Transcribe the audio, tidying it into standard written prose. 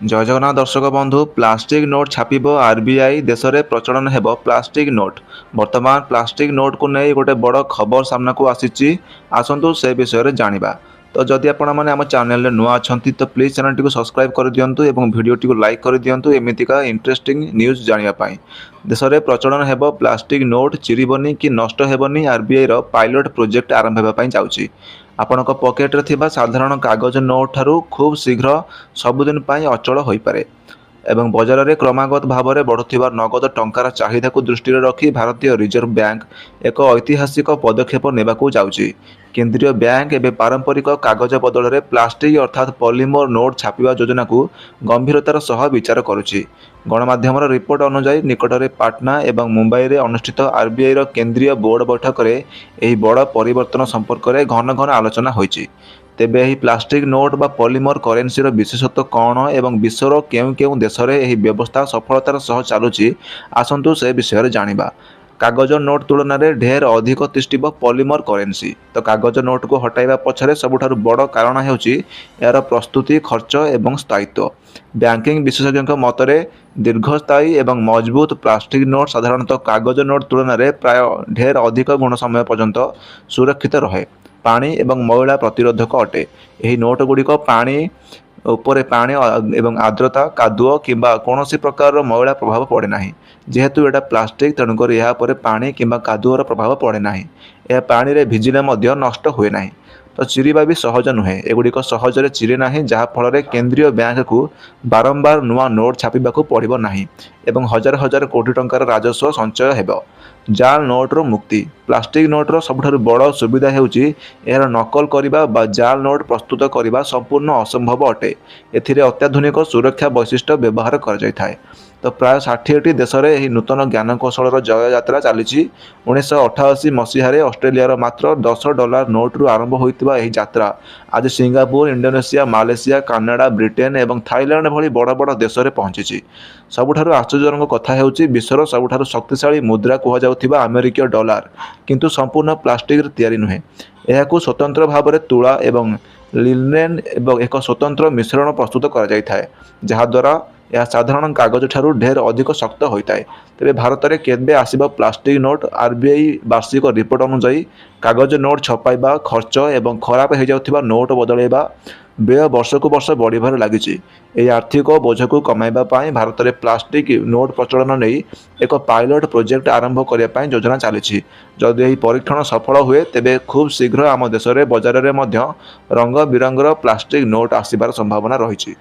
जय जगन्नाथ दर्शक बंधु प्लास्टिक नोट छापिब आरबीआई देश में प्रचलन हेब प्लास्टिक नोट। वर्तमान प्लास्टिक नोट को नहीं गोटे बड़ खबर सामना को आसी आसतु से विषय में जाना। तो जदि आपण मैंने आम चैनल नुआ अच्छा तो प्लीज चैनल टी सब्सक्राइब कर दिंतु और वीडियो टी लाइक कर दिंतु एमतीका इंटरेस्टिंग न्यूज जानापी। देश में प्रचलन हेब प्लास्टिक नोट चिरबनी कि नष्ट हेबनी आरबीआई पायलट प्रोजेक्ट आरंभ होगापी जाऊँगी। आपणक पकेट्रे थिबा साधारण कागज नोट ठारू खूब शीघ्र सबुदिन पाई अचल हो पारे एवं बजार में क्रमागत भाव में बढ़ुवा नगद टंकार चाहिदा को दृष्टि रखी भारतीय रिजर्व बैंक एक ऐतिहासिक पदक्षेप नेबाकू जाउची। केंद्रीय बैंक एवं पारंपरिक कागज बदल में प्लास्टिक अर्थात पॉलीमर नोट छापिवा योजना को गंभीरतार सह विचार करुछि। गणमाध्यम रिपोर्ट अनुसार निकट में पाटना और मुंबई में अनुष्ठित आरबीआई केंद्रीय बोर्ड बैठक में यह बड़ परिवर्तन संपर्क में घन घन आलोचना होइछि। तेबे यही प्लास्टिक नोट बा पॉलीमर करेन्सी विशेषत्व कौन एवं विश्वर केउं केउं देश में यह व्यवस्था सफलतार सह चलुछि आसतु से विषय में जानिबा। कागज नोट तुलन में ढेर अधिक तिष्ठिब पॉलीमर करेन्सी। तो कागज नोट को हटाइबा पछरे सबुठारु बड़ कारण हेउछि यार प्रस्तुति खर्च एवं स्थायित्व। बैंकिंग विशेषज्ञ मतरे दीर्घस्थायी एवं मजबूत प्लास्टिक नोट साधारणतः कागज नोट तुलन में प्राय ढेर अधिक गुण समय पर्यंत सुरक्षित रहे। पानी एवं मैला प्रतिरोधक अटे। यही नोट गुड़िक पानी उपरे पानी एवं आर्द्रता कादुओ किंबा कौन प्रकार मैला प्रभाव पड़े ना जेहेतु यहाँ प्लास्टिक तेणुक यहाँ पानी किंबा कादुओर प्रभाव पड़े ना। यह पानी रे भिजिले मध्य नष्ट हुए ना। तो चिरिबा भी सहज नुहे एगुड़िक सहजरे चिरे ना जहाँफल केंद्रीय बैंक को बारंबार नुआ नोट छापिबाकू पड़िबो नाही एवं हजार हजार कोटी टंकार राजस्व संचय हेबो। जाल नोट्र मुक्ति। प्लास्टिक नोट्र सबुठारु बड़ सुविधा हेउची एहार नकल करिबा बा जाल नोट प्रस्तुत करिबा संपूर्ण असंभव अटे। एथिरे अत्याधुनिक सुरक्षा वैशिष्ट्य व्यवहार कर जायथाय। तो प्राय 60टी देश में यह नूतन ज्ञानकौशल जय यात्रा चली। 1988 मसीह ऑस्ट्रेलिया मात्र $10 नोट्रु आरंभ होता यह यात्रा आज Singapore Indonesia Malaysia Canada Britain और थाईलैंड भली बड़ बड़ देश में पहुंची। सबुठारु आश्चर्यजनक कथा हेउची विश्वर सबुठारु शक्तिशाली मुद्रा कुहाଯାଉଥିବା अमेरिकीय डॉलर किंतु संपूर्ण प्लास्टिक तैयारी नुहे। यह स्वतंत्र भाव में तुला एवं लिनेन एवं एक स्वतंत्र मिश्रण प्रस्तुत कर जायथाय जहाद्वारा यह साधारण कागज ठारू ढेर अधिक शक्त होता है। तेरे भारत में केबे आसीबा प्लास्टिक नोट। आरबीआई वार्षिक रिपोर्ट अनुसार कागज नोट छपाइबा खर्च एवं खराब हो जाउथिबा नोट बदलैबा व्यय वर्ष को वर्ष बढ़िबार लागिछि। एही आर्थिक बोझ को कमाइबा पाई भारत में प्लास्टिक नोट प्रचलन नहीं एक पायलट प्रोजेक्ट आरंभ करने पाई योजना चली। जदि यह परीक्षण सफल हुए तेबे खूब शीघ्र आम देश में बजार में रंग बिरंगर प्लास्टिक नोट आसिबार संभावना रही।